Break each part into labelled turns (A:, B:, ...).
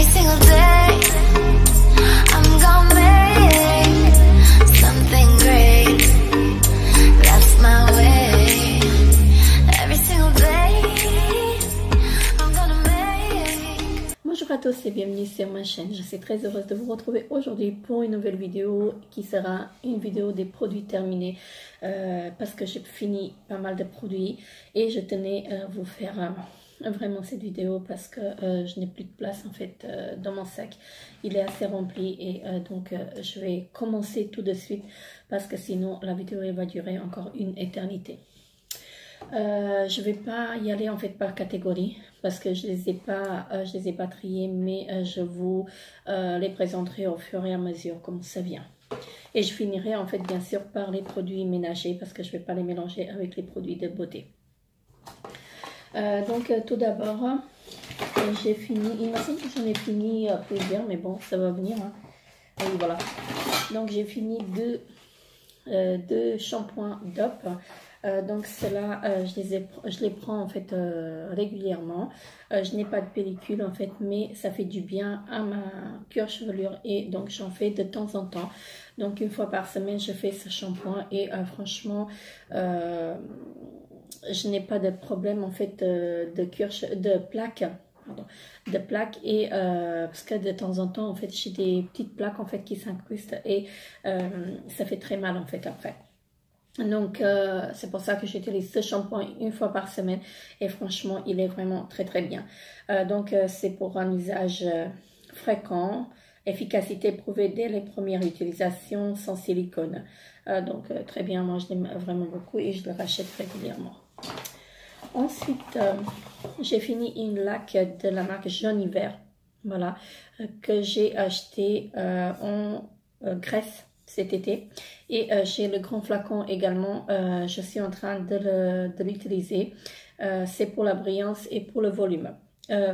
A: Every single day I'm gonna make something great. That's my way. Every single day I'm gonna make.
B: Bonjour à tous et bienvenue sur ma chaîne. Je suis très heureuse de vous retrouver aujourd'hui pour une nouvelle vidéo qui sera une vidéo des produits terminés parce que j'ai fini pas mal de produits et je tenais à vous faire vraiment cette vidéo parce que je n'ai plus de place en fait dans mon sac. Il est assez rempli et donc je vais commencer tout de suite parce que sinon la vidéo elle va durer encore une éternité. Je vais pas y aller en fait par catégorie parce que je les ai pas triés, mais je vous les présenterai au fur et à mesure comme ça vient. Et je finirai en fait bien sûr par les produits ménagers parce que je vais pas les mélanger avec les produits de beauté. Donc tout d'abord j'ai fini, il me semble que j'en ai fini plusieurs, mais bon ça va venir hein. Et voilà, donc j'ai fini deux shampoings DOP. Donc cela je les prends en fait régulièrement. Je n'ai pas de pellicule en fait, mais ça fait du bien à ma cuir chevelure et donc j'en fais de temps en temps. Donc une fois par semaine je fais ce shampoing et franchement je n'ai pas de problème en fait de plaques. Pardon, de plaques et parce que de temps en temps en fait j'ai des petites plaques en fait qui s'incrustent et ça fait très mal en fait après. Donc c'est pour ça que j'utilise ce shampoing une fois par semaine et franchement il est vraiment très très bien. Donc c'est pour un usage fréquent, efficacité prouvée dès les premières utilisations, sans silicone. Donc très bien, moi je l'aime vraiment beaucoup et je le rachète régulièrement. Ensuite j'ai fini une laque de la marque Jaune Hiver, voilà, que j'ai acheté en Grèce cet été et j'ai le grand flacon également. Je suis en train de l'utiliser. C'est pour la brillance et pour le volume.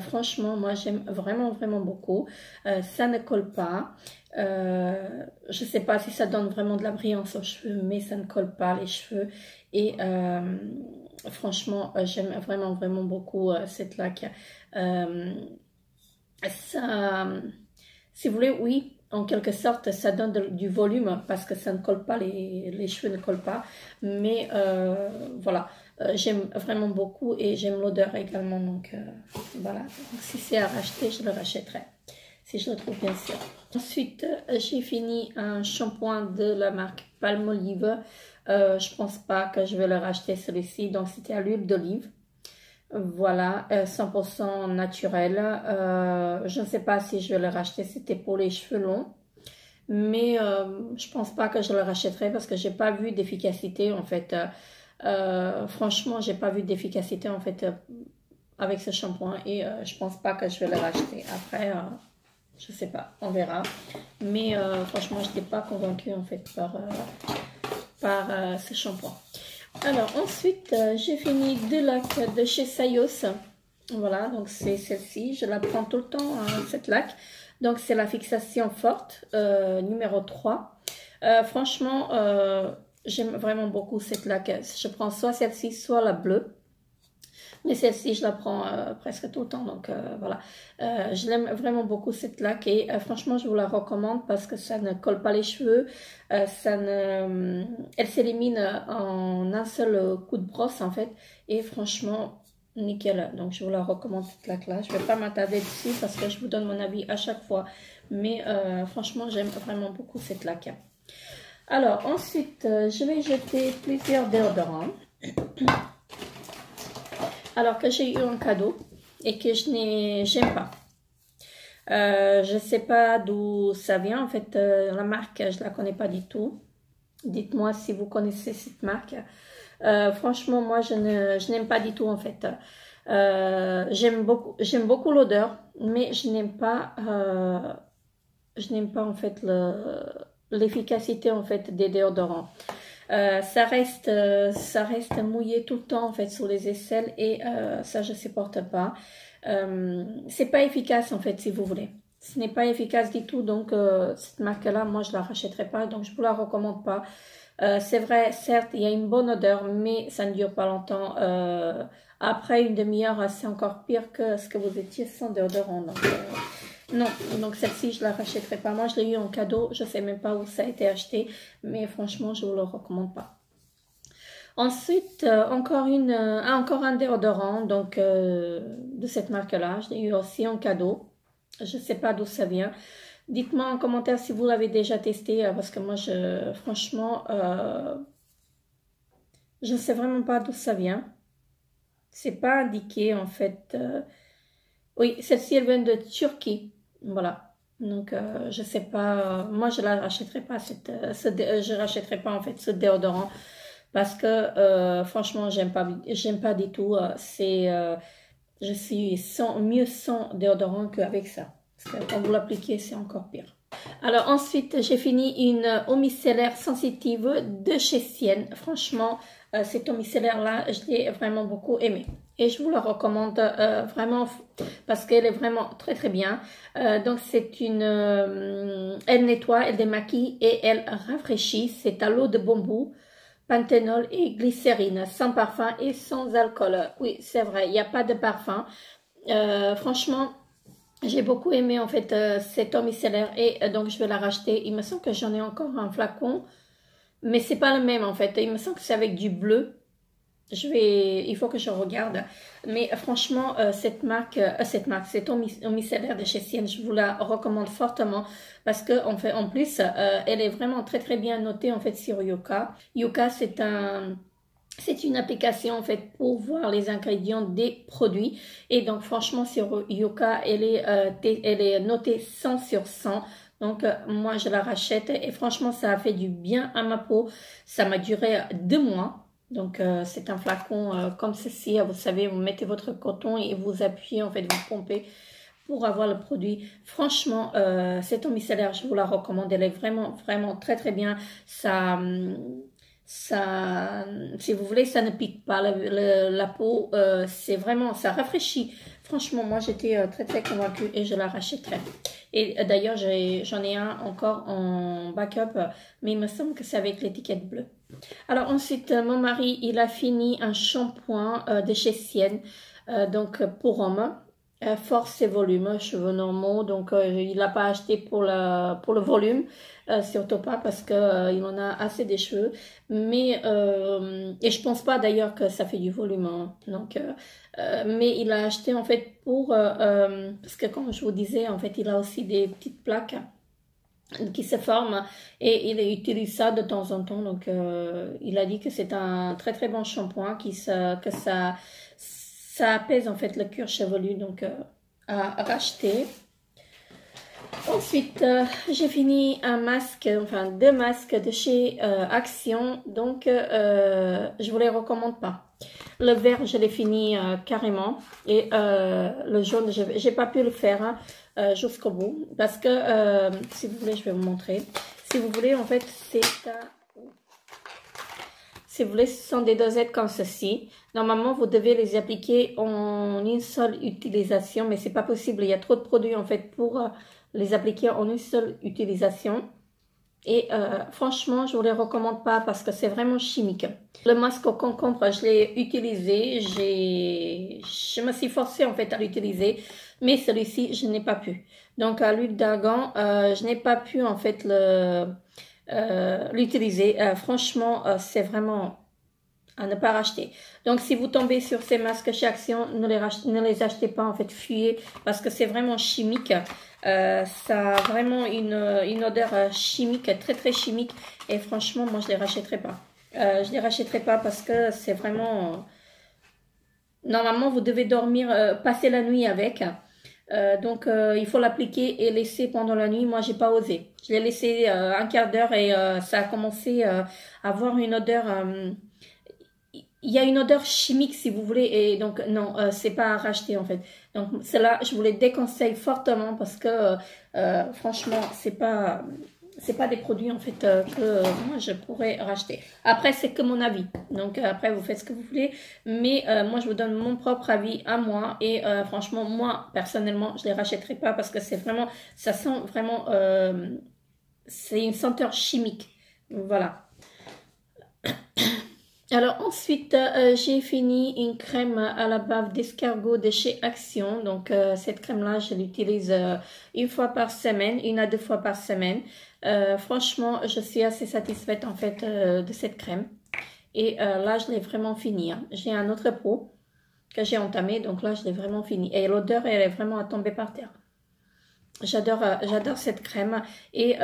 B: Franchement moi j'aime vraiment beaucoup. Ça ne colle pas. Je sais pas si ça donne vraiment de la brillance aux cheveux, mais ça ne colle pas les cheveux et franchement j'aime vraiment beaucoup cette laque. Ça, si vous voulez, oui, en quelque sorte ça donne du volume parce que ça ne colle pas, les cheveux ne collent pas, mais voilà, j'aime vraiment beaucoup et j'aime l'odeur également, donc voilà, donc, si c'est à racheter je le rachèterai si je le trouve bien sûr. Ensuite j'ai fini un shampoing de la marque Palmolive. Je pense pas que je vais le racheter celui-ci, donc c'était à l'huile d'olive. Voilà, 100% naturel. Je ne sais pas si je vais le racheter, c'était pour les cheveux longs. Mais je pense pas que je le rachèterai parce que j'ai pas vu d'efficacité en fait. Franchement, j'ai pas vu d'efficacité en fait avec ce shampoing et je pense pas que je vais le racheter. Après, je sais pas, on verra. Mais franchement, je n'étais pas convaincue en fait par ce shampoing. Alors ensuite j'ai fini deux laques de chez Sayos. Voilà, donc c'est celle-ci, je la prends tout le temps hein, cette laque. Donc c'est la fixation forte numéro 3. Franchement j'aime vraiment beaucoup cette laque. Je prends soit celle-ci soit la bleue, mais celle-ci je la prends presque tout le temps, donc voilà, je l'aime vraiment beaucoup cette laque et franchement je vous la recommande parce que ça ne colle pas les cheveux, elle s'élimine en un seul coup de brosse en fait et franchement nickel. Donc je vous la recommande cette laque là. Je vais pas m'attarder dessus parce que je vous donne mon avis à chaque fois, mais franchement j'aime vraiment beaucoup cette laque. Alors ensuite je vais jeter plusieurs déodorants alors que j'ai eu un cadeau et que j'aime pas. Je sais pas d'où ça vient en fait. La marque je la connais pas du tout. Dites-moi si vous connaissez cette marque. Franchement moi je n'aime pas du tout en fait. J'aime beaucoup l'odeur, mais je n'aime pas en fait l'efficacité en fait des déodorants. Ça reste mouillé tout le temps en fait sur les aisselles et ça je supporte pas. C'est pas efficace en fait si vous voulez. Ce n'est pas efficace du tout, donc cette marque là moi je la rachèterai pas, donc je vous la recommande pas. C'est vrai, certes il y a une bonne odeur, mais ça ne dure pas longtemps. Après une demi-heure c'est encore pire que ce que vous étiez sans déodorant, donc Non, donc celle-ci, je la rachèterai pas. Moi, je l'ai eu en cadeau. Je sais même pas où ça a été acheté. Mais franchement, je vous le recommande pas. Ensuite, encore un déodorant donc, de cette marque-là. Je l'ai eu aussi en cadeau. Je sais pas d'où ça vient. Dites-moi en commentaire si vous l'avez déjà testé. Parce que moi, franchement, je ne sais vraiment pas d'où ça vient. C'est pas indiqué en fait. Oui, celle-ci, elle vient de Turquie. Voilà. Donc, je sais pas. Moi, je la rachèterai pas. Je rachèterai pas en fait ce déodorant parce que franchement, j'aime pas du tout. Je suis mieux sans déodorant qu'avec ça. Parce que quand vous l'appliquez, c'est encore pire. Alors ensuite, j'ai fini une eau micellaire sensitive de chez Sienne. Franchement, cette eau micellaire-là, je l'ai vraiment beaucoup aimée. Et je vous la recommande vraiment parce qu'elle est vraiment très très bien. Donc c'est elle nettoie, elle démaquille et elle rafraîchit. C'est à l'eau de bambou, panthénol et glycérine, sans parfum et sans alcool. Oui, c'est vrai, il n'y a pas de parfum. Franchement, j'ai beaucoup aimé en fait cette eau micellaire et donc je vais la racheter. Il me semble que j'en ai encore un flacon, mais c'est pas le même en fait. Il me semble que c'est avec du bleu. Il faut que je regarde. Mais franchement, cette eau micellaire de chez Sienne, je vous la recommande fortement parce que en plus, elle est vraiment très très bien notée en fait sur Yuka. Yuka, c'est une application en fait pour voir les ingrédients des produits et donc franchement sur Yuka elle est notée 100 sur 100. Donc moi je la rachète et franchement ça a fait du bien à ma peau. Ça m'a duré 2 mois. Donc c'est un flacon comme ceci, vous savez, vous mettez votre coton et vous appuyez en fait, vous pompez pour avoir le produit. Franchement, cette eau micellaire, je vous la recommande. Elle est vraiment vraiment très très bien. Si vous voulez, ça ne pique pas la peau. C'est vraiment, ça rafraîchit. Franchement, moi j'étais très très convaincue et je la rachèterai. Et d'ailleurs, j'en ai un encore en backup, mais il me semble que c'est avec l'étiquette bleue. Alors ensuite, mon mari, il a fini un shampoing de chez Sienne, donc pour homme. Force et volume, cheveux normaux, donc il l'a pas acheté pour le volume, surtout pas parce que il en a assez des cheveux, mais et je pense pas d'ailleurs que ça fait du volume, hein. Donc mais il a acheté en fait parce que comme je vous disais en fait il a aussi des petites plaques qui se forment et il utilise ça de temps en temps, donc il a dit que c'est un très très bon shampoing que ça apaise en fait le cuir chevelu, donc à racheter. Ensuite, j'ai fini deux masques de chez Action, donc je vous les recommande pas. Le vert, je l'ai fini carrément et le jaune, j'ai pas pu le faire jusqu'au bout parce que si vous voulez, je vais vous montrer. Si vous voulez, en fait, si vous voulez, ce sont des dosettes comme ceci. Normalement, vous devez les appliquer en une seule utilisation, mais c'est pas possible. Il y a trop de produits en fait pour les appliquer en une seule utilisation. Et franchement, je vous les recommande pas parce que c'est vraiment chimique. Le masque au concombre, je l'ai utilisé. Je me suis forcée en fait à l'utiliser, mais celui-ci, je n'ai pas pu. Donc à l'huile d'argan, je n'ai pas pu en fait l'utiliser. Franchement, c'est vraiment à ne pas racheter. Donc si vous tombez sur ces masques chez Action, ne les achetez pas en fait, fuyez parce que c'est vraiment chimique. Ça a vraiment une odeur chimique, très très chimique, et franchement moi je les rachèterai pas. Je les rachèterai pas parce que c'est vraiment normalement vous devez dormir, passer la nuit avec. Donc il faut l'appliquer et laisser pendant la nuit. Moi j'ai pas osé, je l'ai laissé un quart d'heure et ça a commencé à avoir une odeur, il y a une odeur chimique si vous voulez, et donc non, c'est pas à racheter en fait. Donc cela je vous les déconseille fortement parce que franchement c'est pas des produits en fait que moi je pourrais racheter. Après c'est que mon avis, donc après vous faites ce que vous voulez, mais moi je vous donne mon propre avis à moi, et franchement moi personnellement je les rachèterai pas parce que c'est vraiment, ça sent vraiment c'est une senteur chimique, voilà. Alors ensuite, j'ai fini une crème à la bave d'escargot de chez Action. Donc cette crème-là, je l'utilise une fois par semaine, une à deux fois par semaine. Franchement, je suis assez satisfaite en fait de cette crème. Et là, je l'ai vraiment fini. Hein. J'ai un autre pot que j'ai entamé, donc là, je l'ai vraiment fini. Et l'odeur, elle est vraiment à tomber par terre. J'adore cette crème et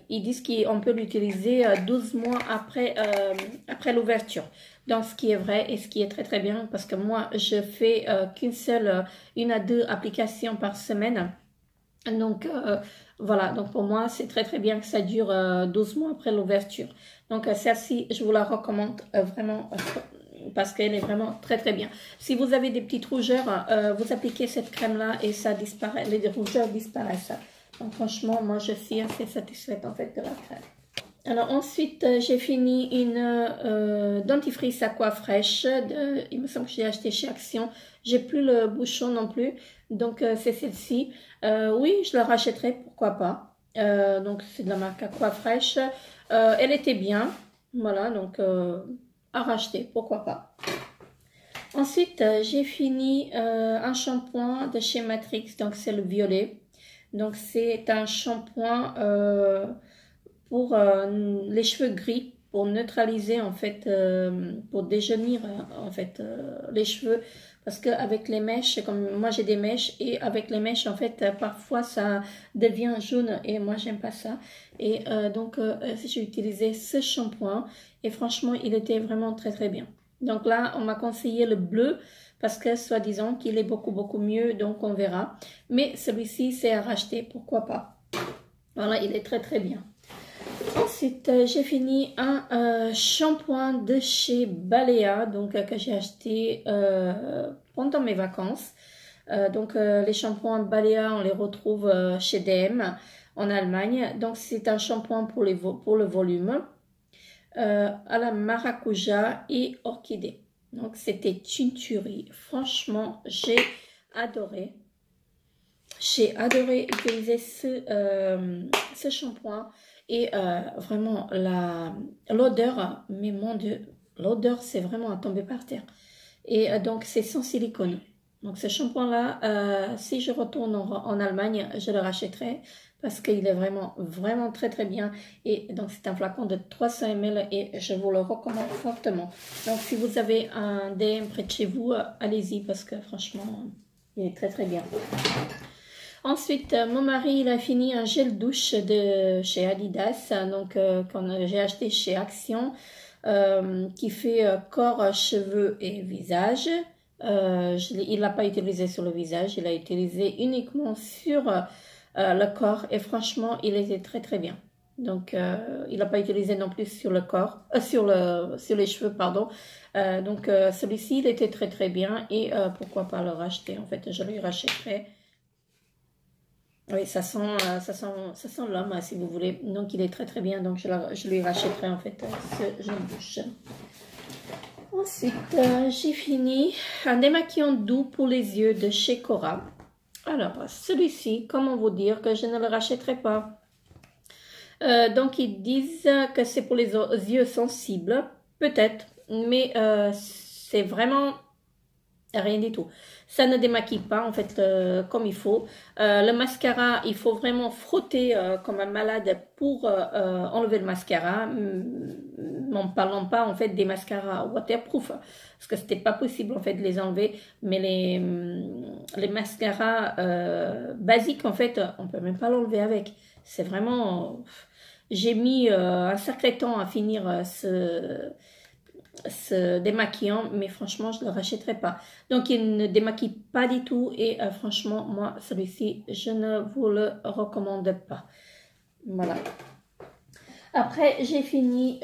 B: ils disent qu'on peut l'utiliser 12 mois après l'ouverture. Donc ce qui est vrai et ce qui est très très bien parce que moi je fais qu'une seule, une à deux applications par semaine. Donc voilà, donc pour moi c'est très très bien que ça dure 12 mois après l'ouverture. Donc celle-ci je vous la recommande vraiment parce qu'elle est vraiment très très bien. Si vous avez des petites rougeurs, vous appliquez cette crème là et ça disparaît, les rougeurs disparaissent. Donc franchement, moi je suis assez satisfaite en fait de la crème. Alors ensuite, j'ai fini une dentifrice Aquafresh. Il me semble que j'ai acheté chez Action. J'ai plus le bouchon non plus. Donc c'est celle-ci. Oui, je la rachèterai, pourquoi pas. Donc c'est de la marque Aquafresh. Elle était bien. Voilà, donc à racheter, pourquoi pas. Ensuite, j'ai fini un shampoing de chez Matrix, donc c'est le violet. Donc c'est un shampoing pour les cheveux gris, pour neutraliser en fait, pour déjaunir en fait les cheveux. Parce qu'avec les mèches, comme moi j'ai des mèches, et avec les mèches en fait parfois ça devient jaune et moi j'aime pas ça. Et donc j'ai utilisé ce shampoing et franchement il était vraiment très très bien. Donc là on m'a conseillé le bleu parce que soi-disant qu'il est beaucoup mieux, donc on verra. Mais celui-ci c'est à racheter, pourquoi pas. Voilà, il est très très bien. Ensuite, j'ai fini un shampoing de chez Balea, donc que j'ai acheté pendant mes vacances. Donc les shampoings Balea, on les retrouve chez DM en Allemagne. Donc c'est un shampoing pour le volume à la maracuja et orchidée. Donc c'était une tuerie. Franchement, j'ai adoré. J'ai adoré utiliser ce shampoing. Et vraiment, l'odeur, mais mon Dieu, l'odeur, c'est vraiment à tomber par terre. Et donc, c'est sans silicone. Donc, ce shampoing-là, si je retourne en Allemagne, je le rachèterai parce qu'il est vraiment très très bien. Et donc, c'est un flacon de 300 ml et je vous le recommande fortement. Donc, si vous avez un DM près de chez vous, allez-y parce que franchement, il est très très bien. Ensuite, mon mari, il a fini un gel douche de chez Adidas, donc que j'ai acheté chez Action, qui fait corps, cheveux et visage. Il l'a pas utilisé sur le visage, il l'a utilisé uniquement sur le corps et franchement, il était très très bien. Donc, il n'a pas utilisé non plus sur le corps, sur les cheveux, pardon. Donc, celui-ci, il était très très bien et pourquoi pas le racheter. En fait, je le rachèterai. Oui, ça sent l'homme, si vous voulez. Donc, il est très, très bien. Donc, je lui rachèterai, en fait, ce gel douche. Ensuite, j'ai fini un démaquillant doux pour les yeux de chez Cora. Alors, celui-ci, comment vous dire que je ne le rachèterai pas. Donc, ils disent que c'est pour les yeux sensibles. Peut-être, mais c'est vraiment rien du tout. Ça ne démaquille pas en fait comme il faut. Le mascara, il faut vraiment frotter comme un malade pour enlever le mascara. N'en parlons pas en fait des mascaras waterproof parce que c'était pas possible en fait de les enlever. Mais les mascaras basiques en fait, on peut même pas l'enlever avec. C'est vraiment. J'ai mis un sacré temps à finir ce démaquillant, mais franchement je ne le rachèterai pas. Donc il ne démaquille pas du tout et franchement moi celui-ci je ne vous le recommande pas. Voilà. Après j'ai fini,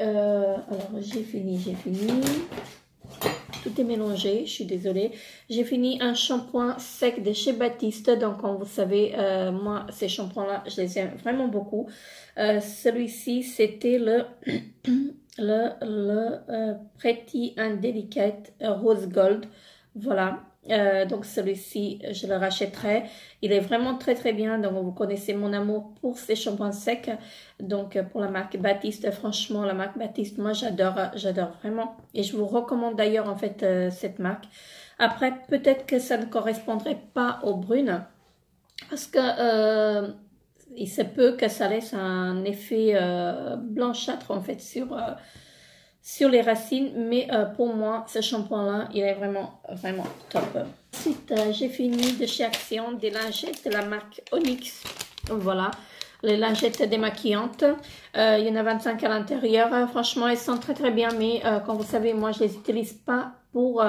B: tout est mélangé, je suis désolée. J'ai fini un shampoing sec de chez Baptiste. Donc, comme vous savez, moi, ces shampoings-là, je les aime vraiment beaucoup. Celui-ci, c'était le Pretty and Delicate Rose Gold. Voilà. Donc celui-ci, je le rachèterai. Il est vraiment très très bien. Donc vous connaissez mon amour pour ces shampoings secs. Donc pour la marque Baptiste, franchement la marque Baptiste, moi j'adore vraiment. Et je vous recommande d'ailleurs en fait cette marque. Après peut-être que ça ne correspondrait pas aux brunes. Parce que il se peut que ça laisse un effet blanchâtre en fait sur les racines, mais pour moi ce shampoing là il est vraiment top. Ensuite j'ai fini de chez Action des lingettes de la marque Onyx. Voilà, les lingettes démaquillantes, il y en a 25 à l'intérieur. Franchement elles sont très très bien, mais comme vous savez moi je les utilise pas pour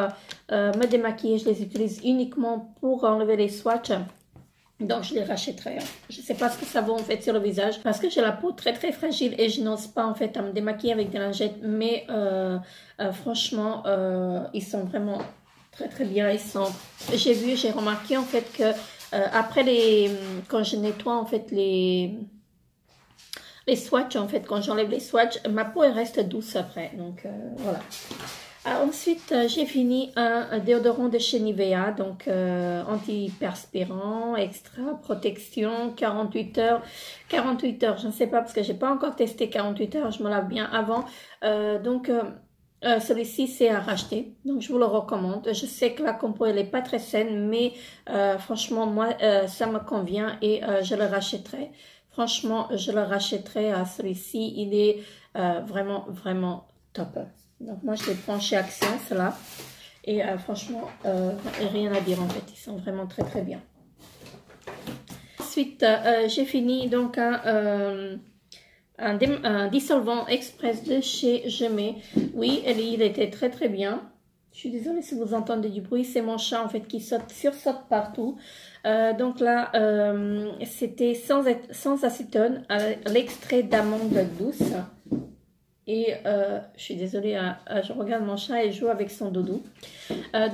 B: me démaquiller, je les utilise uniquement pour enlever les swatchs. Donc je les rachèterai. Je ne sais pas ce que ça vaut en fait sur le visage parce que j'ai la peau très très fragile et je n'ose pas en fait à me démaquiller avec des lingettes. Mais franchement, ils sont vraiment très très bien. Ils sont. J'ai remarqué en fait que après quand je nettoie en fait les swatchs en fait, quand j'enlève les swatchs, ma peau elle reste douce après. Donc voilà. Ensuite, j'ai fini un déodorant de chez Nivea, donc antiperspirant, extra protection, 48 heures. 48 heures, je ne sais pas parce que j'ai pas encore testé 48 heures, je me lave bien avant. Celui-ci, c'est à racheter, donc je vous le recommande. Je sais que la compo, elle n'est pas très saine, mais franchement, moi, ça me convient et je le rachèterai. Franchement, je le rachèterai à celui-ci, il est vraiment top. Donc moi je les prends chez Action, cela. Et franchement, rien à dire en fait. Ils sont vraiment très très bien. Ensuite, j'ai fini donc un dissolvant express de chez Gemay. Oui, il était très très bien. Je suis désolée si vous entendez du bruit. C'est mon chat en fait qui sursaute partout. Donc là, c'était sans acétone, l'extrait d'amande douce. Et je suis désolée, je regarde mon chat et joue avec son doudou.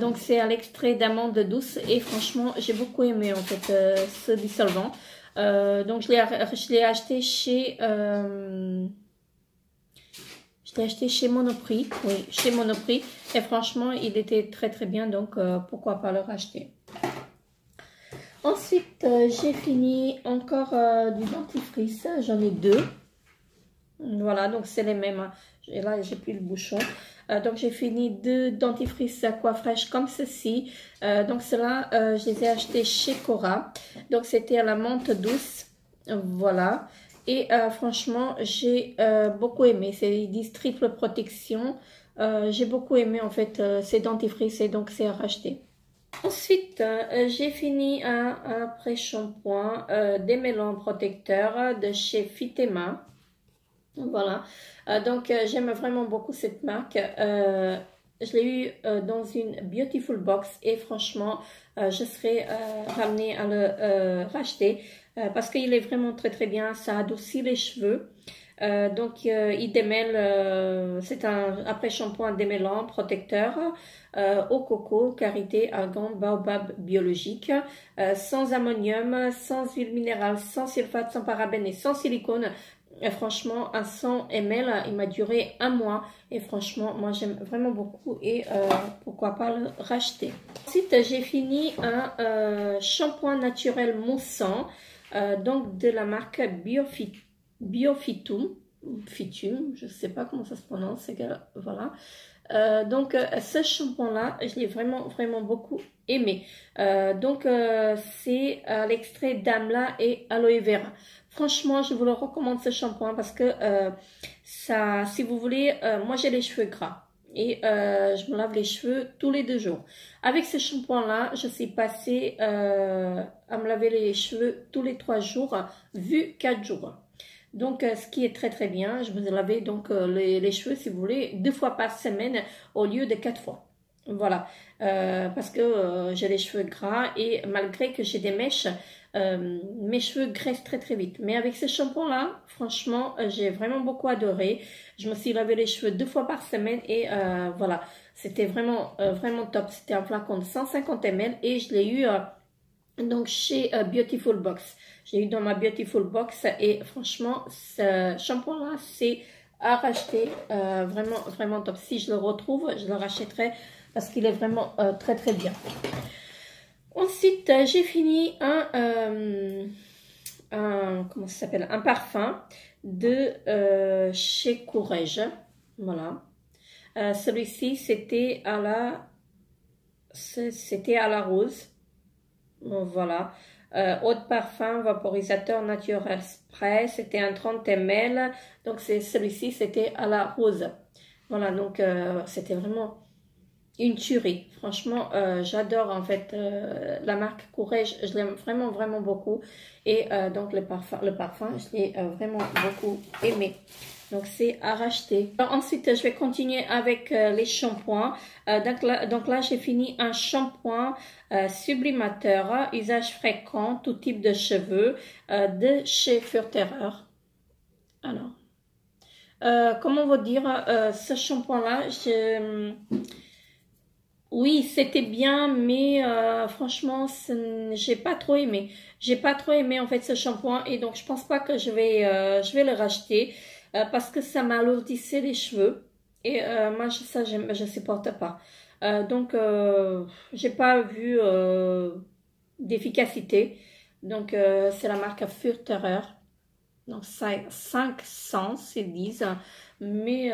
B: Donc c'est à l'extrait d'amande douce et franchement j'ai beaucoup aimé en fait ce dissolvant. Donc je l'ai acheté chez Monoprix. Oui, chez Monoprix. Et franchement il était très très bien, donc pourquoi pas le racheter. Ensuite j'ai fini encore du dentifrice. J'en ai deux. Voilà, donc c'est les mêmes. Et là, j'ai plus le bouchon. Donc, j'ai fini deux dentifrices Aquafresh comme ceci. Donc, ceux-là, je les ai achetés chez Cora. Donc, c'était à la menthe douce. Voilà. Et franchement, j'ai beaucoup aimé. Ils disent triple protection. J'ai beaucoup aimé, en fait, ces dentifrices. Et donc, c'est à racheter. Ensuite, j'ai fini un pré-shampoing démêlant protecteur de chez Fitema. Voilà, donc j'aime vraiment beaucoup cette marque. Je l'ai eu dans une Beautiful Box et franchement, je serais ramenée à le racheter parce qu'il est vraiment très très bien. Ça adoucit les cheveux. Donc il démêle, c'est un après-shampoing démêlant protecteur au coco, karité, argan, baobab biologique, sans ammonium, sans huile minérale, sans sulfate, sans parabènes et sans silicone. Et franchement, à 100 ml, il m'a duré un mois. Et franchement, moi, j'aime vraiment beaucoup. Et pourquoi pas le racheter. Ensuite, j'ai fini un shampoing naturel moussant. Donc, de la marque Biofitum. Fitum, je ne sais pas comment ça se prononce. Voilà. Donc, ce shampoing-là, je l'ai vraiment beaucoup aimé. Donc, c'est l'extrait d'amla et aloe vera. Franchement, je vous le recommande ce shampoing parce que ça, si vous voulez, moi j'ai les cheveux gras et je me lave les cheveux tous les 2 jours. Avec ce shampoing-là, je suis passée à me laver les cheveux tous les 3 jours, vu 4 jours. Donc, ce qui est très très bien, je me lavais donc les cheveux, si vous voulez, 2 fois par semaine au lieu de 4 fois. Voilà, parce que j'ai les cheveux gras et malgré que j'ai des mèches, mes cheveux graissent très très vite. Mais avec ce shampoing là, franchement, j'ai vraiment beaucoup adoré. Je me suis lavé les cheveux 2 fois par semaine et voilà, c'était vraiment top. C'était un flacon de 150 ml et je l'ai eu donc chez Beautiful Box. J'ai eu dans ma Beautiful Box et franchement, ce shampoing là, c'est à racheter, vraiment top. Si je le retrouve, je le rachèterai parce qu'il est vraiment très très bien. Ensuite, j'ai fini comment ça s'appelle, un parfum de chez Courrèges. Voilà. Celui-ci, c'était à la rose. Voilà. Eau de parfum, vaporisateur naturel spray. C'était un 30 ml. Donc, celui-ci, c'était à la rose. Voilà. Donc, c'était vraiment une tuerie. Franchement, j'adore en fait la marque Courrèges. Je l'aime vraiment, vraiment beaucoup. Et donc, le parfum, je l'ai vraiment beaucoup aimé. Donc, c'est à racheter. Alors, ensuite, je vais continuer avec les shampoings. Donc là, j'ai fini un shampoing sublimateur, usage fréquent, tout type de cheveux, de chez Furterer. Alors, comment vous dire, ce shampoing-là, oui, c'était bien, mais franchement, j'ai pas trop aimé. J'ai pas trop aimé en fait ce shampoing et donc je pense pas que je vais le racheter parce que ça m'alourdissait les cheveux et moi ça je supporte pas. Donc j'ai pas vu d'efficacité. Donc c'est la marque Furterer. Donc 500 ils disent, mais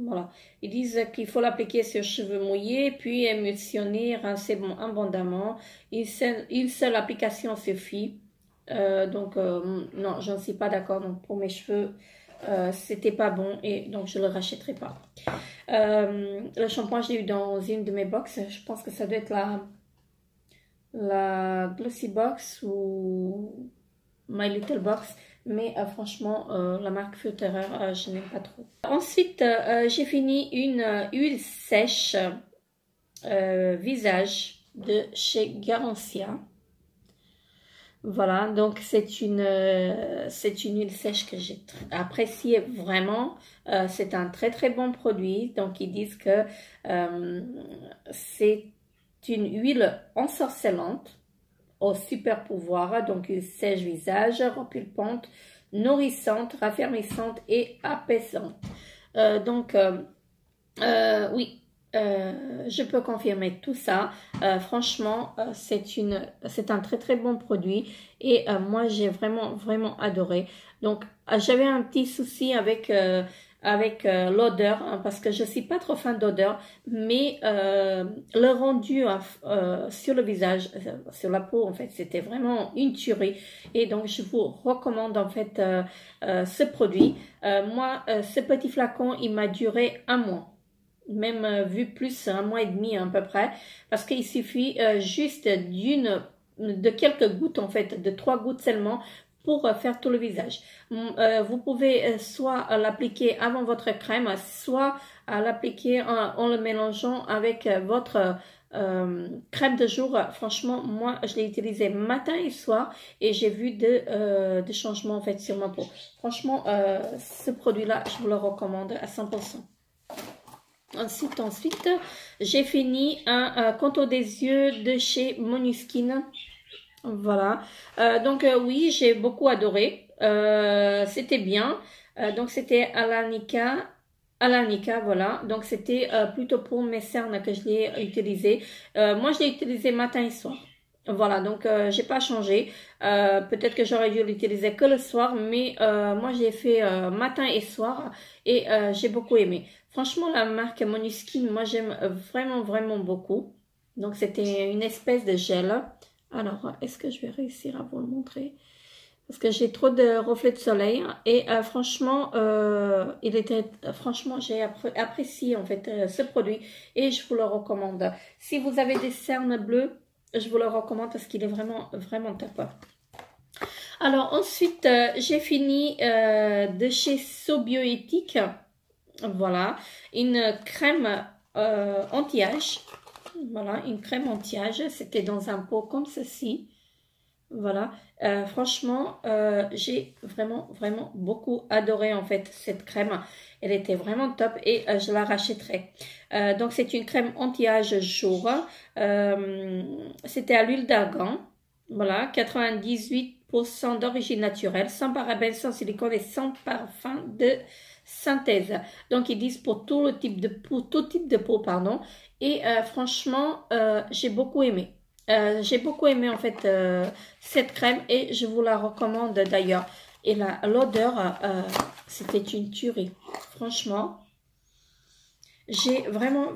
B: voilà, ils disent qu'il faut l'appliquer sur cheveux mouillés, puis émulsionner, rincer abondamment. Une seule application suffit. Donc non, je ne suis pas d'accord. Donc pour mes cheveux, c'était pas bon et donc je le rachèterai pas. Le shampoing, je l'ai eu dans une de mes box. Je pense que ça doit être la Glossy Box ou My Little Box. Mais franchement, la marque Furterer, je n'aime pas trop. Ensuite, j'ai fini une huile sèche visage de chez Garancia. Voilà, donc c'est une huile sèche que j'ai appréciée vraiment. C'est un très très bon produit. Donc ils disent que c'est une huile ensorcelante au super pouvoir, donc une sèche visage, repulpante, nourrissante, raffermissante et apaisante. Oui, je peux confirmer tout ça. Franchement, c'est un très très bon produit et moi j'ai vraiment vraiment adoré. Donc j'avais un petit souci avec l'odeur hein, parce que je suis pas trop fan d'odeur, mais le rendu sur le visage, sur la peau en fait, c'était vraiment une tuerie et donc je vous recommande en fait ce produit. Moi, ce petit flacon, il m'a duré un mois. Même vu plus, un mois et demi à peu près, parce qu'il suffit juste de quelques gouttes en fait, de 3 gouttes seulement pour faire tout le visage. Vous pouvez soit l'appliquer avant votre crème, soit l'appliquer en le mélangeant avec votre crème de jour. Franchement, moi, je l'ai utilisé matin et soir et j'ai vu des changements en fait sur ma peau. Franchement, ce produit-là, je vous le recommande à 100%. Ensuite, j'ai fini un contour des yeux de chez Monuskin. Voilà. Donc, oui, j'ai beaucoup adoré. C'était bien. Donc, c'était Alanica, voilà. Donc, c'était plutôt pour mes cernes que je l'ai utilisé. Moi, je l'ai utilisé matin et soir. Voilà, donc j'ai pas changé. Peut-être que j'aurais dû l'utiliser que le soir, mais moi j'ai fait matin et soir et j'ai beaucoup aimé. Franchement, la marque Monuskin, moi j'aime vraiment vraiment beaucoup. Donc c'était une espèce de gel. Alors, est-ce que je vais réussir à vous le montrer? Parce que j'ai trop de reflets de soleil et franchement, franchement j'ai apprécié en fait ce produit et je vous le recommande. Si vous avez des cernes bleues, je vous le recommande parce qu'il est vraiment, vraiment top. Alors ensuite, j'ai fini de chez Sobioéthique. Voilà, une crème anti-âge. Voilà, une crème anti-âge. C'était dans un pot comme ceci. Voilà, franchement, j'ai vraiment, vraiment beaucoup adoré en fait cette crème. Elle était vraiment top et je la rachèterai. Donc, c'est une crème anti-âge jour. C'était à l'huile d'argan. Voilà, 98% d'origine naturelle, sans parabènes, sans silicone et sans parfum de synthèse. Donc, ils disent pour tout type de peau, pardon. Et franchement, j'ai beaucoup aimé. J'ai beaucoup aimé en fait cette crème et je vous la recommande d'ailleurs. Et l'odeur, c'était une tuerie. Franchement, j'ai vraiment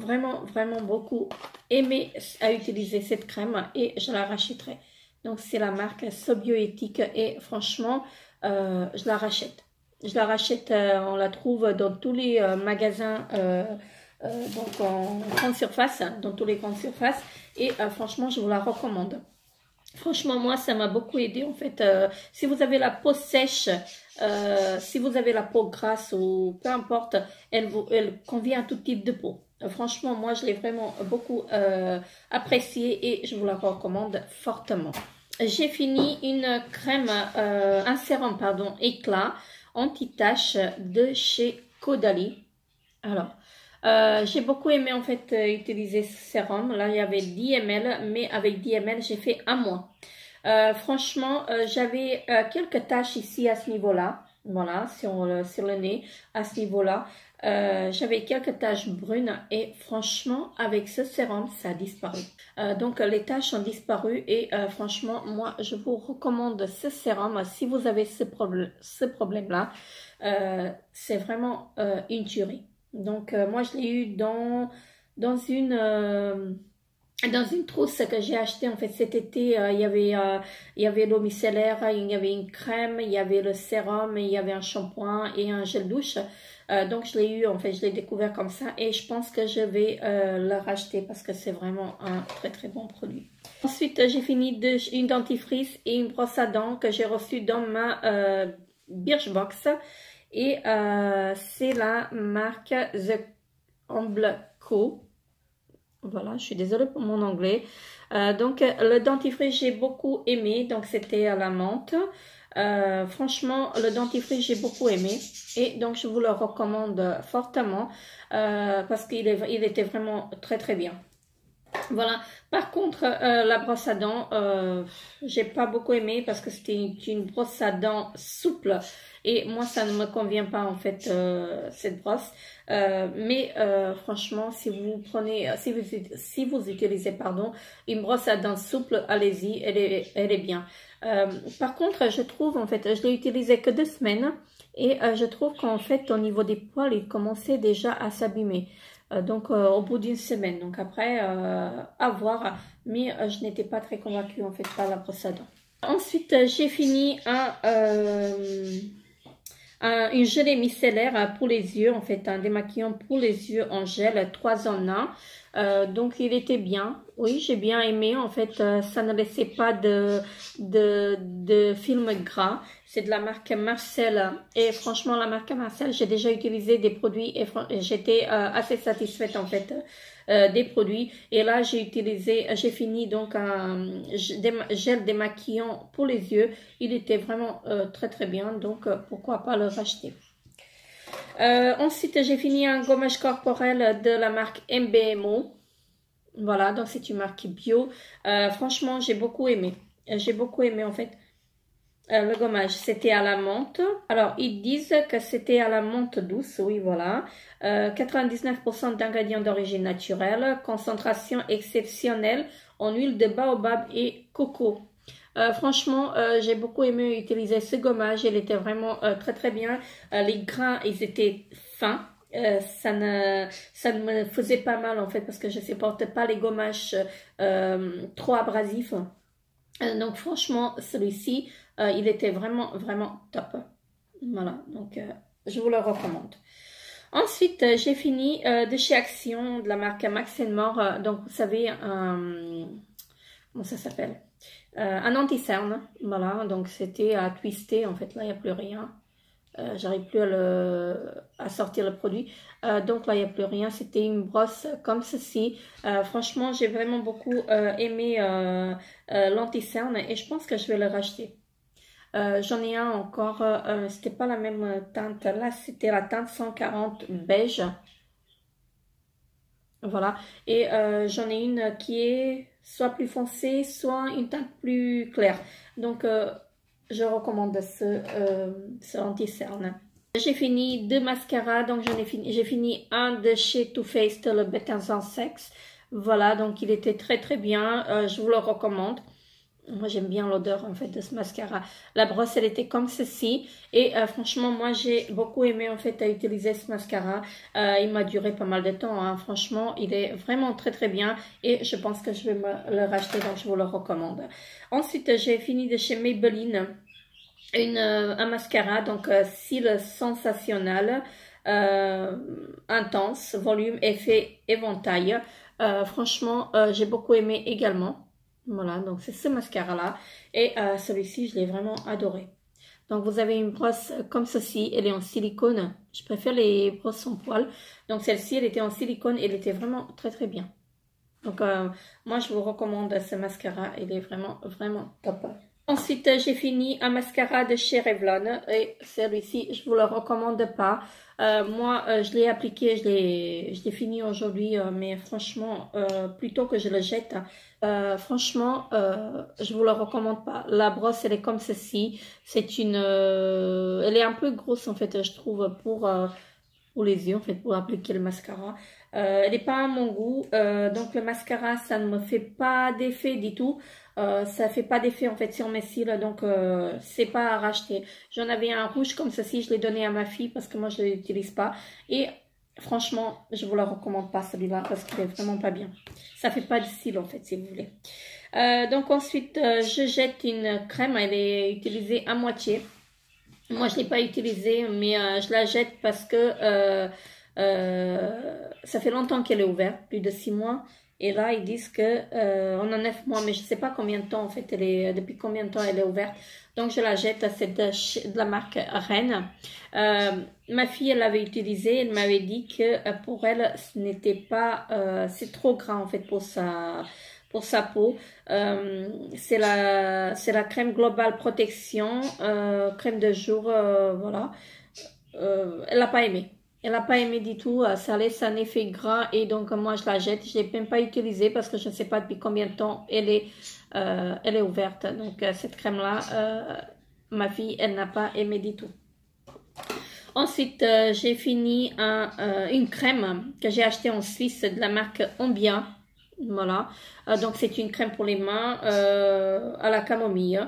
B: beaucoup aimé à utiliser cette crème et je la rachèterai. Donc c'est la marque Sobioéthique et franchement, je la rachète. Je la rachète, on la trouve dans tous les magasins, donc en grande surface, dans tous les grandes surfaces. Et franchement, je vous la recommande. Franchement, moi, ça m'a beaucoup aidé. En fait, si vous avez la peau sèche, si vous avez la peau grasse ou peu importe, elle convient à tout type de peau. Franchement, moi, je l'ai vraiment beaucoup appréciée et je vous la recommande fortement. J'ai fini une crème, un sérum, pardon, éclat anti-tache de chez Caudalie. Alors, j'ai beaucoup aimé en fait utiliser ce sérum. Là, il y avait 10 ml, mais avec 10 ml, j'ai fait un mois. Franchement, j'avais quelques taches ici à ce niveau-là. Voilà, sur le nez, à ce niveau-là. J'avais quelques taches brunes et franchement, avec ce sérum, ça a disparu. Donc, les taches ont disparu et franchement, moi, je vous recommande ce sérum si vous avez ce problème-là. C'est vraiment une tuerie. Donc, moi, je l'ai eu dans une trousse que j'ai achetée en fait cet été. Il y avait l'eau micellaire, il y avait une crème, il y avait le sérum, il y avait un shampoing et un gel douche. Donc, je l'ai eu, en fait, je l'ai découvert comme ça et je pense que je vais le racheter parce que c'est vraiment un très bon produit. Ensuite, j'ai fini une dentifrice et une brosse à dents que j'ai reçue dans ma Birchbox. Et c'est la marque The Humble Co. Voilà, je suis désolée pour mon anglais. Donc, le dentifrice, j'ai beaucoup aimé. Donc, c'était à la menthe. Franchement, le dentifrice, j'ai beaucoup aimé. Et donc, je vous le recommande fortement parce qu'il était vraiment très bien. Voilà. Par contre, la brosse à dents, j'ai pas beaucoup aimé parce que c'était une brosse à dents souple. Et moi, ça ne me convient pas en fait cette brosse. Mais franchement, si vous utilisez pardon une brosse à dents souple, allez-y, elle est bien. Par contre, je trouve en fait, je l'ai utilisé que 2 semaines et je trouve qu'en fait au niveau des poils, il commençait déjà à s'abîmer. Donc au bout d'une semaine. Donc après, à voir. Mais je n'étais pas très convaincue en fait par la brosse à dents. Ensuite, j'ai fini une gelée micellaire pour les yeux, en fait, un démaquillant pour les yeux en gel 3 en 1. Donc, il était bien. Oui, j'ai bien aimé. En fait, ça ne laissait pas de film gras. C'est de la marque Marcel. Et franchement, la marque Marcel, j'ai déjà utilisé des produits et j'étais assez satisfaite, en fait, des produits. Et là, j'ai fini donc un gel démaquillant pour les yeux. Il était vraiment très bien. Donc, pourquoi pas le racheter. Ensuite, j'ai fini un gommage corporel de la marque MBMO. Voilà, donc c'est une marque bio. Franchement, j'ai beaucoup aimé. J'ai beaucoup aimé en fait le gommage. C'était à la menthe. Alors, ils disent que c'était à la menthe douce. Oui, voilà. 99% d'ingrédients d'origine naturelle. Concentration exceptionnelle en huile de baobab et coco. Franchement, j'ai beaucoup aimé utiliser ce gommage. Il était vraiment très bien. Les grains, ils étaient fins. Ça ne me faisait pas mal en fait parce que je ne supporte pas les gommages trop abrasifs. Donc franchement, celui-ci, il était vraiment top. Voilà, donc je vous le recommande. Ensuite, j'ai fini de chez Action, de la marque Max & More. Donc vous savez, comment ça s'appelle? Un anti-cerne, voilà, donc c'était à twister, en fait, là, il n'y a plus rien. J'arrive plus à sortir le produit. Donc là, il n'y a plus rien. C'était une brosse comme ceci. Franchement, j'ai vraiment beaucoup aimé l'anti-cerne et je pense que je vais le racheter. J'en ai un encore. C'était pas la même teinte. Là, c'était la teinte 140 beige. Voilà. Et j'en ai une qui est soit plus foncée, soit une teinte plus claire. Donc, je recommande ce anti-cerne. J'ai fini 2 mascaras. Donc, j'ai fini un de chez Too Faced, le Better Than Sex. Voilà, donc il était très très bien, je vous le recommande. Moi j'aime bien l'odeur en fait de ce mascara. La brosse elle était comme ceci et franchement moi j'ai beaucoup aimé en fait à utiliser ce mascara. Il m'a duré pas mal de temps, hein. Franchement il est vraiment très très bien et je pense que je vais me le racheter, donc je vous le recommande. Ensuite j'ai fini de chez Maybelline un mascara, donc cils sensationnel, intense, volume, effet éventail. Franchement j'ai beaucoup aimé également. Voilà, donc c'est ce mascara-là. Et celui-ci, je l'ai vraiment adoré. Donc, vous avez une brosse comme ceci. Elle est en silicone. Je préfère les brosses sans poils. Donc, celle-ci, elle était en silicone. Elle était vraiment très, très bien. Donc, moi, je vous recommande ce mascara. Il est vraiment, vraiment top. Ensuite, j'ai fini un mascara de chez Revlon. Et celui-ci, je vous le recommande pas. Moi, je l'ai appliqué, je l'ai fini aujourd'hui, mais franchement, plutôt que je le jette, franchement, je vous le recommande pas. La brosse, elle est comme ceci. C'est elle est un peu grosse en fait, je trouve, pour les yeux en fait, pour appliquer le mascara. Elle n'est pas à mon goût, donc le mascara, ça ne me fait pas d'effet du tout. Ça fait pas d'effet en fait sur mes cils, donc c'est pas à racheter. J'en avais un rouge comme ceci, je l'ai donné à ma fille parce que moi je ne l'utilise pas. Et franchement, je vous le recommande pas celui-là parce qu'il est vraiment pas bien. Ça fait pas de cils en fait si vous voulez. Donc ensuite, je jette une crème, elle est utilisée à moitié. Moi je l'ai pas utilisée, mais je la jette parce que ça fait longtemps qu'elle est ouverte, plus de 6 mois. Et là, ils disent que on a 9 mois, mais je ne sais pas combien de temps, en fait, depuis combien de temps elle est ouverte. Donc, je la jette. C'est de la marque Rennes. Ma fille, elle l'avait utilisée. Elle m'avait dit que pour elle, ce n'était pas... c'est trop gras, en fait, pour sa peau. C'est la crème globale protection, crème de jour, voilà. Elle n'a pas aimé. Elle n'a pas aimé du tout, ça laisse un effet gras et donc moi je la jette. Je ne l'ai même pas utilisée parce que je ne sais pas depuis combien de temps elle est ouverte. Donc cette crème-là, ma fille, elle n'a pas aimé du tout. Ensuite, j'ai fini une crème que j'ai achetée en Suisse de la marque Ombia. Voilà, donc c'est une crème pour les mains à la camomille.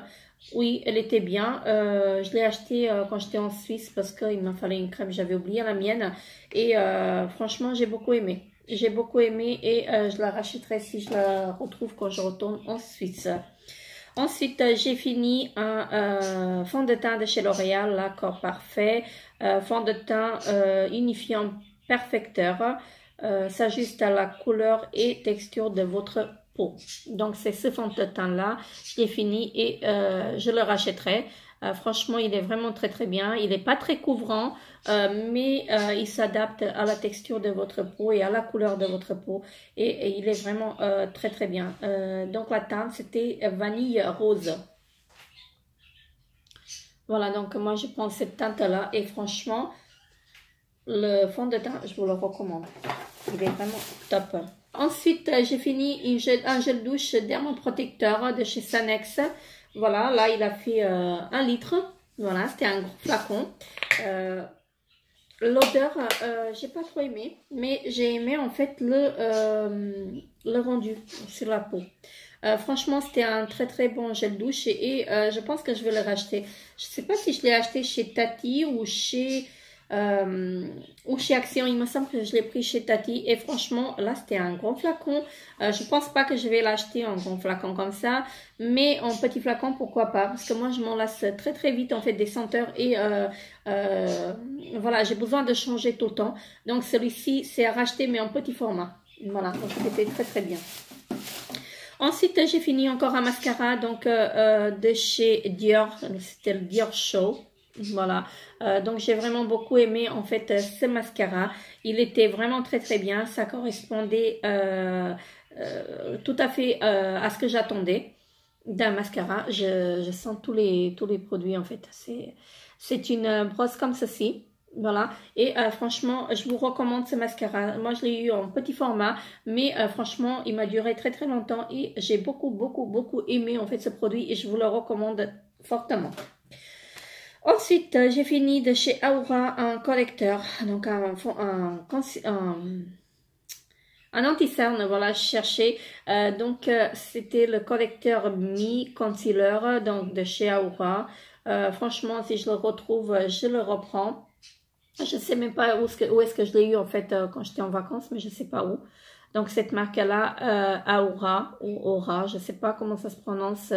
B: Oui, elle était bien. Je l'ai achetée quand j'étais en Suisse parce qu'il m'a fallu une crème. J'avais oublié la mienne. Et franchement, j'ai beaucoup aimé. J'ai beaucoup aimé et je la rachèterai si je la retrouve quand je retourne en Suisse. Ensuite, j'ai fini un fond de teint de chez L'Oréal, l'accord parfait. Fond de teint unifiant perfecteur. S'ajuste à la couleur et texture de votre peau. Donc c'est ce fond de teint là, je l'ai fini et je le rachèterai. Franchement il est vraiment très très bien, il n'est pas très couvrant mais il s'adapte à la texture de votre peau et à la couleur de votre peau et il est vraiment très très bien. Donc la teinte c'était vanille rose. Voilà, donc moi je prends cette teinte là et franchement le fond de teint je vous le recommande, il est vraiment top. Ensuite, j'ai fini un gel douche dermoprotecteur de chez Sanex. Voilà, là, il a fait 1 litre. Voilà, c'était un gros flacon. L'odeur, j'ai pas trop aimé, mais j'ai aimé en fait le rendu sur la peau. Franchement, c'était un très très bon gel douche et je pense que je vais le racheter. Je sais pas si je l'ai acheté chez Tati ou chez Action. Il me semble que je l'ai pris chez Tati et franchement là c'était un gros flacon. Je pense pas que je vais l'acheter en gros flacon comme ça, mais en petit flacon pourquoi pas, parce que moi je m'en lasse très très vite en fait des senteurs et voilà, j'ai besoin de changer tout le temps. Donc celui-ci c'est à racheter mais en petit format. Voilà, donc c'était très très bien. Ensuite j'ai fini encore un mascara donc de chez Dior, c'était le Dior Show. Voilà, donc j'ai vraiment beaucoup aimé en fait ce mascara. Il était vraiment très très bien, ça correspondait tout à fait à ce que j'attendais d'un mascara. Je sens tous les produits en fait. C'est une brosse comme ceci. Voilà, et franchement je vous recommande ce mascara. Moi je l'ai eu en petit format, mais franchement il m'a duré très très longtemps et j'ai beaucoup aimé en fait ce produit et je vous le recommande fortement. Ensuite, j'ai fini de chez Aura un correcteur, donc un un anti-cerne, voilà, je cherchais. Donc, c'était le correcteur Mi Concealer, donc de chez Aura. Franchement, si je le retrouve, je le reprends. Je sais même pas où est-ce que je l'ai eu en fait quand j'étais en vacances, mais je sais pas où. Donc cette marque-là, Aura ou Aura, je sais pas comment ça se prononce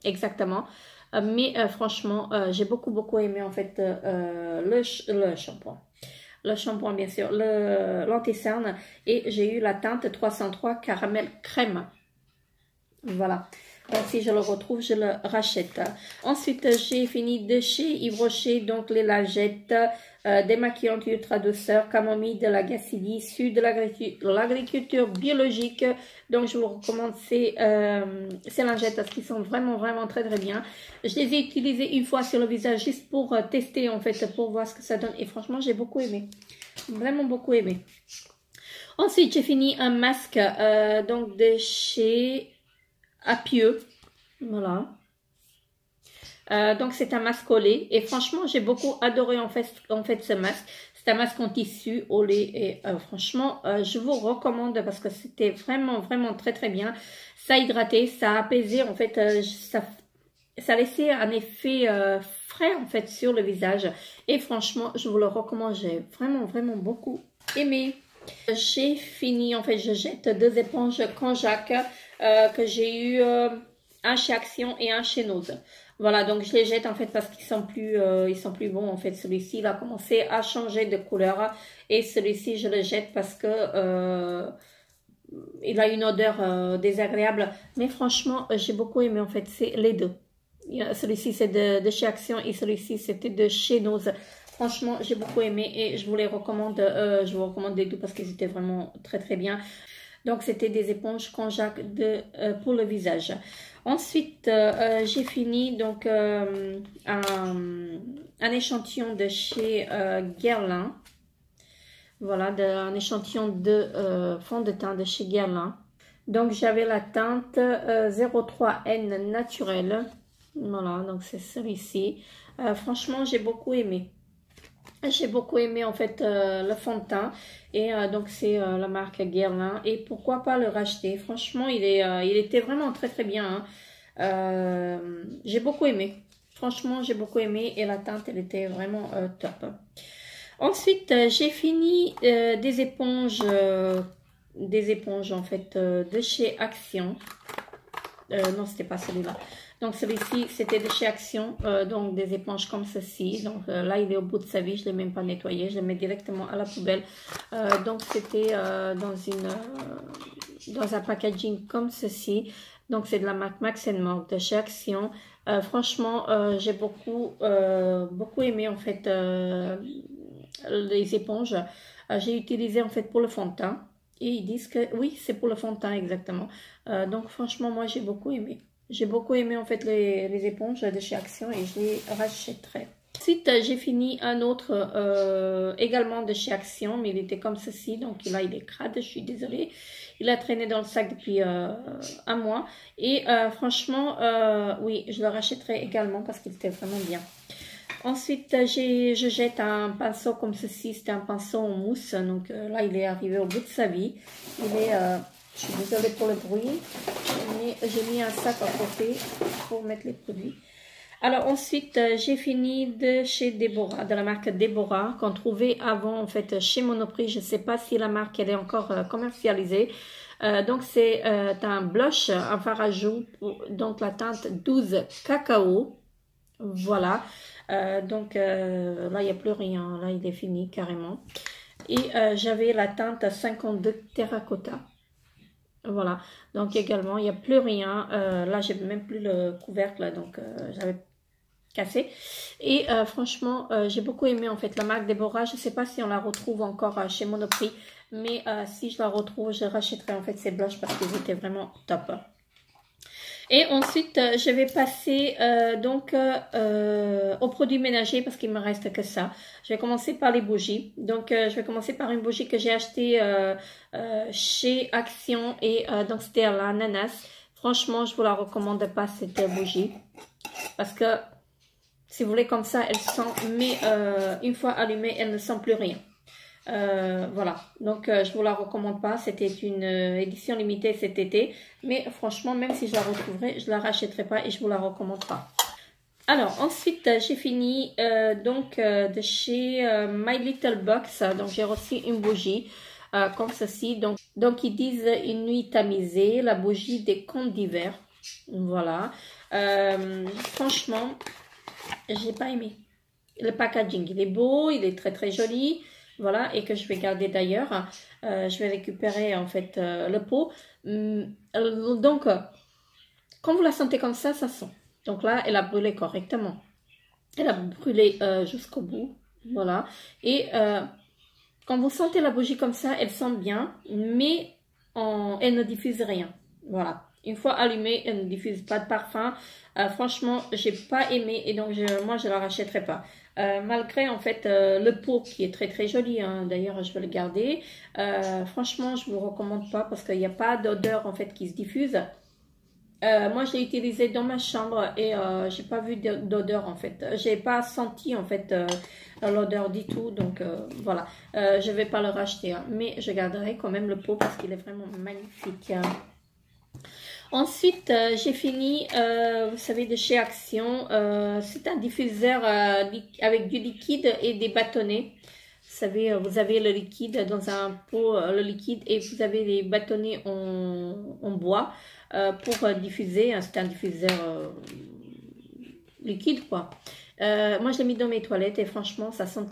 B: exactement. Mais franchement, j'ai beaucoup aimé en fait le shampoing. Le shampoing bien sûr, l'anti-cerne, et j'ai eu la teinte 303 caramel crème. Voilà. Donc, si je le retrouve, je le rachète. Ensuite, j'ai fini de chez Yves Rocher, donc les lingettes démaquillantes ultra douceur, camomille de la Gacilly, issu de l'agriculture biologique. Donc, je vous recommande ces lingettes parce qu'ils sont vraiment très bien. Je les ai utilisées une fois sur le visage juste pour tester en fait, pour voir ce que ça donne. Et franchement, j'ai beaucoup aimé. Vraiment beaucoup aimé. Ensuite, j'ai fini un masque donc de chez Apieux, voilà. Donc c'est un masque au lait et franchement j'ai beaucoup adoré en fait ce masque. C'est un masque en tissu au lait et franchement je vous recommande parce que c'était vraiment très bien. Ça hydratait, ça apaisait en fait, ça laissait un effet frais en fait sur le visage et franchement je vous le recommande. J'ai vraiment beaucoup aimé. J'ai fini, en fait, je jette 2 éponges Konjac que j'ai eu un chez Action et un chez Nose. Voilà, donc je les jette en fait parce qu'ils sont plus bons en fait. Celui-ci, il a commencé à changer de couleur et celui-ci, je le jette parce que il a une odeur désagréable. Mais franchement, j'ai beaucoup aimé en fait, c'est les deux. Celui-ci, c'est de chez Action et celui-ci, c'était de chez Nose. Franchement, j'ai beaucoup aimé et je vous les recommande. Je vous recommande les deux parce qu'ils étaient vraiment très bien. Donc, c'était des éponges Konjac pour le visage. Ensuite, j'ai fini donc un échantillon de chez Guerlain. Voilà, un échantillon de fond de teint de chez Guerlain. Donc, j'avais la teinte 03N naturelle. Voilà, donc c'est celui-ci. Franchement, j'ai beaucoup aimé. J'ai beaucoup aimé en fait le fond de teint et donc c'est la marque Guerlain et pourquoi pas le racheter. Franchement il était vraiment très bien. J'ai beaucoup aimé. Franchement j'ai beaucoup aimé et la teinte elle était vraiment top. Ensuite j'ai fini des éponges en fait de chez Action. Non c'était pas celui-là. Donc celui-ci c'était de chez Action, donc des éponges comme ceci. Donc là il est au bout de sa vie, je ne l'ai même pas nettoyé, je le mets directement à la poubelle. Donc c'était dans un packaging comme ceci. Donc c'est de la marque Max & More de chez Action. Franchement j'ai beaucoup aimé en fait les éponges. J'ai utilisé en fait pour le fond de teint. Et ils disent que oui c'est pour le fond de teint exactement. Donc franchement moi j'ai beaucoup aimé. J'ai beaucoup aimé en fait les éponges de chez Action et je les rachèterai. Ensuite, j'ai fini un autre également de chez Action, mais il était comme ceci. Donc là, il est crade, je suis désolée. Il a traîné dans le sac depuis un mois. Et franchement, oui, je le rachèterai également parce qu'il était vraiment bien. Ensuite, je jette un pinceau comme ceci. C'est un pinceau en mousse. Donc là, il est arrivé au bout de sa vie. Il est... je suis désolée pour le bruit, j'ai mis un sac à côté pour mettre les produits. Alors ensuite, j'ai fini de chez Deborah, de la marque Deborah, qu'on trouvait avant en fait chez Monoprix. Je ne sais pas si la marque elle est encore commercialisée. Donc c'est un blush, un fard à joues, donc la teinte 12 cacao. Voilà. Donc là, il n'y a plus rien. Là, il est fini carrément. Et j'avais la teinte 52 terracotta. Voilà, donc également il n'y a plus rien, là j'ai même plus le couvercle donc j'avais cassé et franchement j'ai beaucoup aimé en fait la marque Deborah. Je ne sais pas si on la retrouve encore chez Monoprix, mais si je la retrouve je rachèterai en fait ces blushs parce qu'ils étaient vraiment top. Et ensuite, je vais passer donc aux produits ménagers parce qu'il me reste que ça. Je vais commencer par les bougies. Donc, je vais commencer par une bougie que j'ai achetée chez Action et donc c'était à l'ananas. Franchement, je vous la recommande pas cette bougie parce que si vous voulez comme ça, elle sent, mais une fois allumée, elle ne sent plus rien. Voilà, donc je vous la recommande pas, c'était une édition limitée cet été, mais franchement, même si je la retrouverai, je la rachèterai pas et je vous la recommande pas. Alors, ensuite, j'ai fini de chez My Little Box. Donc, j'ai reçu une bougie comme ceci. Donc, ils disent une nuit tamisée, la bougie des contes d'hiver. Voilà. Franchement, j'ai pas aimé. Le packaging, il est beau, il est très très joli. Voilà, et que je vais garder d'ailleurs. Je vais récupérer en fait le pot. Donc, quand vous la sentez comme ça sent. Donc là, elle a brûlé correctement. Elle a brûlé jusqu'au bout. Voilà. Et quand vous sentez la bougie comme ça, elle sent bien, mais elle ne diffuse rien. Voilà. Une fois allumée, elle ne diffuse pas de parfum. Franchement, j'ai pas aimé et donc moi, je la rachèterai pas. Malgré en fait le pot qui est très très joli, hein, d'ailleurs je vais le garder. Franchement, je vous recommande pas parce qu'il n'y a pas d'odeur en fait qui se diffuse. Moi, je l'ai utilisé dans ma chambre et j'ai pas vu d'odeur en fait. J'ai pas senti en fait l'odeur du tout. Donc voilà, je vais pas le racheter, hein, mais je garderai quand même le pot parce qu'il est vraiment magnifique. Ensuite, j'ai fini, vous savez, de chez Action. C'est un diffuseur avec du liquide et des bâtonnets. Vous savez, vous avez le liquide dans un pot, le liquide, et vous avez les bâtonnets en bois pour diffuser. C'est un diffuseur liquide, quoi. Moi, je l'ai mis dans mes toilettes et franchement, ça sent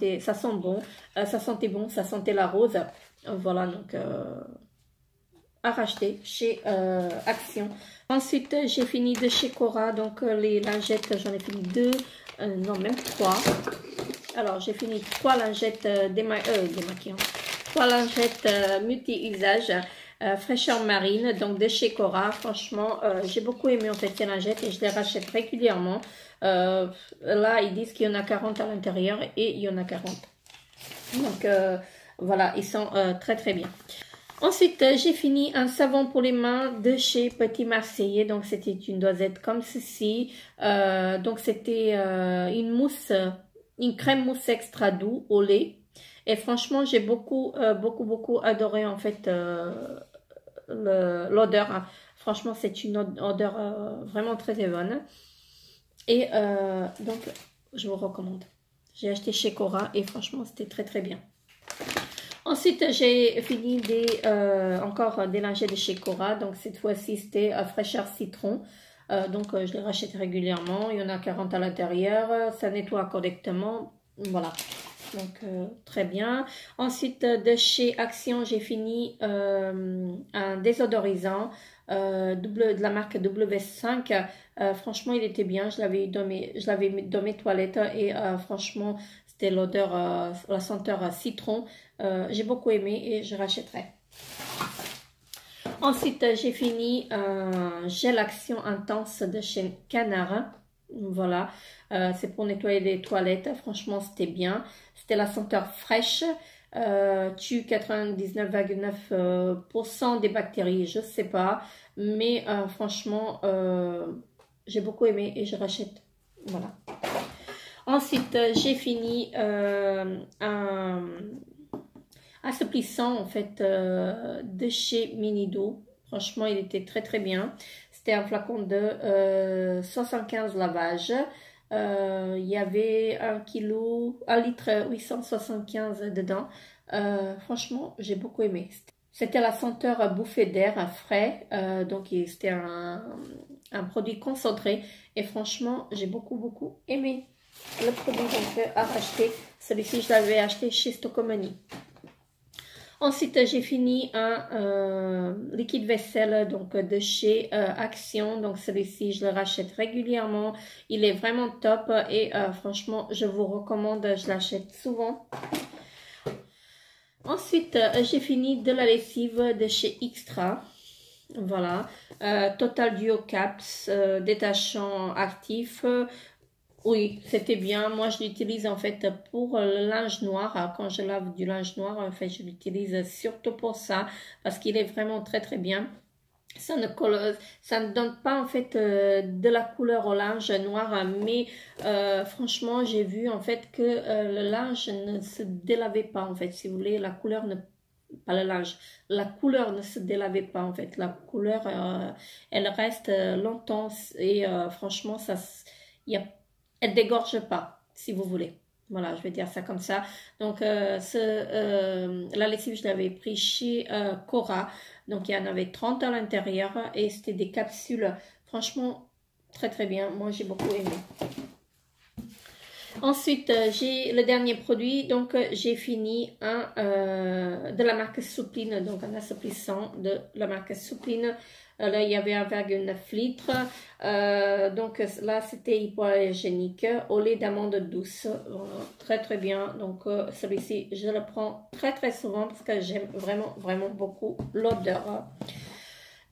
B: bon. Ça sentait bon, ça sentait la rose. Voilà, donc à racheter chez Action. Ensuite, j'ai fini de chez Cora. Donc, les lingettes, j'en ai fini 2, non, même 3. Alors, j'ai fini 3 lingettes démaquillantes. 3 lingettes multi-usage. Fraîcheur marine, donc de chez Cora. Franchement, j'ai beaucoup aimé en fait ces lingettes et je les rachète régulièrement. Là, ils disent qu'il y en a 40 à l'intérieur et il y en a 40. Donc, voilà, ils sont très très bien. Ensuite, j'ai fini un savon pour les mains de chez Petit Marseillais. Donc, c'était une dosette comme ceci. Donc, c'était une mousse, une crème mousse extra doux au lait. Et franchement, j'ai beaucoup adoré en fait l'odeur. Hein. Franchement, c'est une odeur vraiment très bonne. Et donc, je vous recommande. J'ai acheté chez Cora et franchement, c'était très très bien. Ensuite, j'ai fini encore des lingettes de chez Cora. Donc, cette fois-ci, c'était fraîcheur citron. Donc, je les rachète régulièrement. Il y en a 40 à l'intérieur. Ça nettoie correctement. Voilà. Donc, très bien. Ensuite, de chez Action, j'ai fini un désodorisant de la marque W5. Franchement, il était bien. Je l'avais mis dans mes toilettes et franchement, c'était l'odeur, la senteur citron. J'ai beaucoup aimé et je rachèterai. Ensuite, j'ai fini un gel Action intense de chez Canard. Voilà, c'est pour nettoyer les toilettes. Franchement, c'était bien. C'était la senteur fraîche. Tue 99,9% des bactéries, je sais pas. Mais franchement, j'ai beaucoup aimé et je rachète. Voilà. Ensuite, j'ai fini un assouplissant en fait de chez Minido. Franchement, il était très très bien. C'était un flacon de 75 lavages. Il y avait 1 litre 875 dedans. Franchement, j'ai beaucoup aimé. C'était la senteur bouffée d'air frais. Donc, c'était un produit concentré. Et franchement, j'ai beaucoup aimé le produit donc, à racheter. Celui-ci, je l'avais acheté chez Stocomanie. Ensuite, j'ai fini un liquide vaisselle donc de chez Action. Donc, celui-ci, je le rachète régulièrement. Il est vraiment top et franchement, je vous recommande. Je l'achète souvent. Ensuite, j'ai fini de la lessive de chez Extra. Voilà. Total Duo Caps, détachant actif. Oui, c'était bien. Moi, je l'utilise en fait pour le linge noir. Quand je lave du linge noir, en fait, je l'utilise surtout pour ça parce qu'il est vraiment très très bien. ça ne donne pas en fait de la couleur au linge noir, mais franchement j'ai vu en fait que le linge ne se délavait pas en fait, si vous voulez, la couleur ne, pas le linge, la couleur ne se délavait pas en fait, la couleur elle reste longtemps et franchement ça, elle dégorge pas, si vous voulez. Voilà, je vais dire ça comme ça. Donc, la lessive, je l'avais pris chez Cora. Donc, il y en avait 30 à l'intérieur. Et c'était des capsules. Franchement, très très bien. Moi, j'ai beaucoup aimé. Ensuite, j'ai le dernier produit. Donc, j'ai fini un de la marque Soupline. Donc, un assouplissant de la marque Soupline. Là, il y avait 1,9 litres. Donc là, c'était hypoallergénique au lait d'amande douce. Très, très bien. Donc, celui-ci, je le prends très, très souvent parce que j'aime vraiment, vraiment beaucoup l'odeur.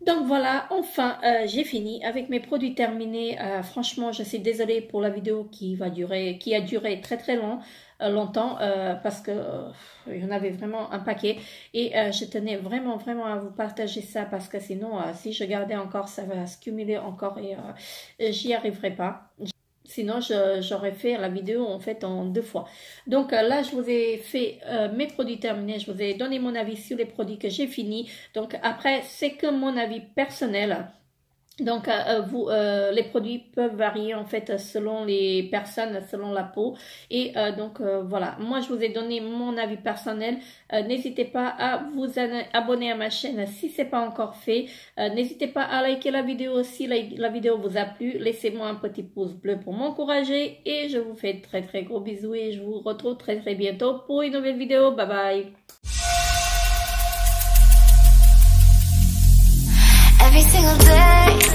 B: Donc voilà, enfin, j'ai fini avec mes produits terminés. Franchement, je suis désolée pour la vidéo qui a duré très, très longtemps parce que il y en avait vraiment un paquet et je tenais vraiment à vous partager ça parce que sinon si je gardais encore ça va se cumuler encore et j'y arriverai pas. Sinon, j'aurais fait la vidéo en fait en 2 fois. Donc là, je vous ai fait mes produits terminés. Je vous ai donné mon avis sur les produits que j'ai finis. Donc après, c'est que mon avis personnel. Donc, les produits peuvent varier en fait selon les personnes, selon la peau. Et donc, voilà. Moi, je vous ai donné mon avis personnel. N'hésitez pas à vous abonner à ma chaîne si ce n'est pas encore fait. N'hésitez pas à liker la vidéo si la vidéo vous a plu. Laissez-moi un petit pouce bleu pour m'encourager. Et je vous fais très très gros bisous et je vous retrouve très très bientôt pour une nouvelle vidéo. Bye bye.
A: Every single day